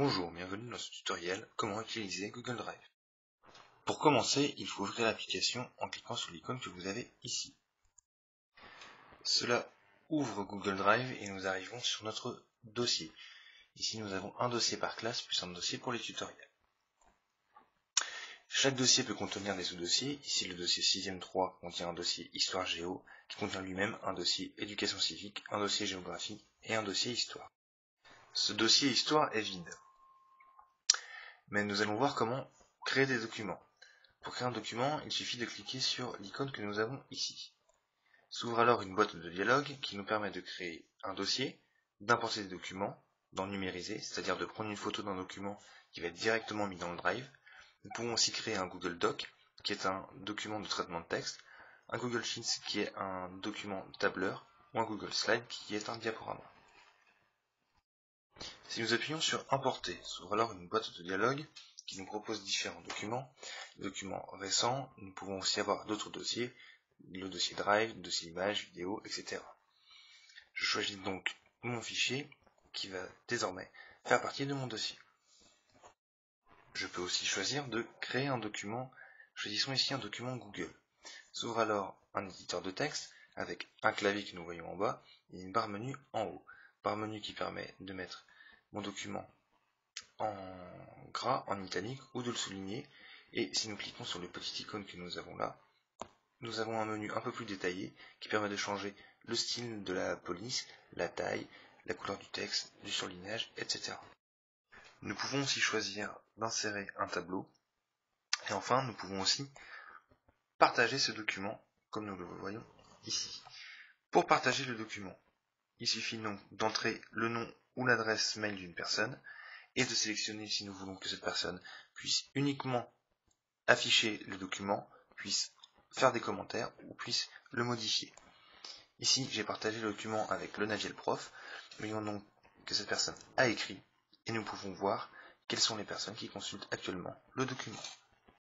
Bonjour, bienvenue dans ce tutoriel comment utiliser Google Drive. Pour commencer, il faut ouvrir l'application en cliquant sur l'icône que vous avez ici. Cela ouvre Google Drive et nous arrivons sur notre dossier. Ici nous avons un dossier par classe plus un dossier pour les tutoriels. Chaque dossier peut contenir des sous-dossiers. Ici le dossier 6e 3 contient un dossier Histoire Géo qui contient lui-même un dossier Éducation Civique, un dossier Géographie et un dossier Histoire. Ce dossier Histoire est vide. Mais nous allons voir comment créer des documents. Pour créer un document, il suffit de cliquer sur l'icône que nous avons ici. S'ouvre alors une boîte de dialogue qui nous permet de créer un dossier, d'importer des documents, d'en numériser, c'est-à-dire de prendre une photo d'un document qui va être directement mis dans le Drive. Nous pouvons aussi créer un Google Doc, qui est un document de traitement de texte, un Google Sheets qui est un document tableur, ou un Google Slide qui est un diaporama. Si nous appuyons sur Importer, s'ouvre alors une boîte de dialogue qui nous propose différents documents. Les documents récents, nous pouvons aussi avoir d'autres dossiers, le dossier Drive, le dossier images, vidéo, etc. Je choisis donc mon fichier qui va désormais faire partie de mon dossier. Je peux aussi choisir de créer un document. Choisissons ici un document Google. S'ouvre alors un éditeur de texte avec un clavier que nous voyons en bas et une barre menu en haut. Barre menu qui permet de mettre mon document en gras, en italique ou de le souligner. Et si nous cliquons sur le petit icône que nous avons là, nous avons un menu un peu plus détaillé qui permet de changer le style de la police, la taille, la couleur du texte, du surlignage, etc. Nous pouvons aussi choisir d'insérer un tableau. Et enfin, nous pouvons aussi partager ce document, comme nous le voyons ici. Pour partager le document, il suffit donc d'entrer le nom ou l'adresse mail d'une personne et de sélectionner si nous voulons que cette personne puisse uniquement afficher le document, puisse faire des commentaires ou puisse le modifier. Ici, j'ai partagé le document avec le Naviel Prof. Voyons donc que cette personne a écrit et nous pouvons voir quelles sont les personnes qui consultent actuellement le document.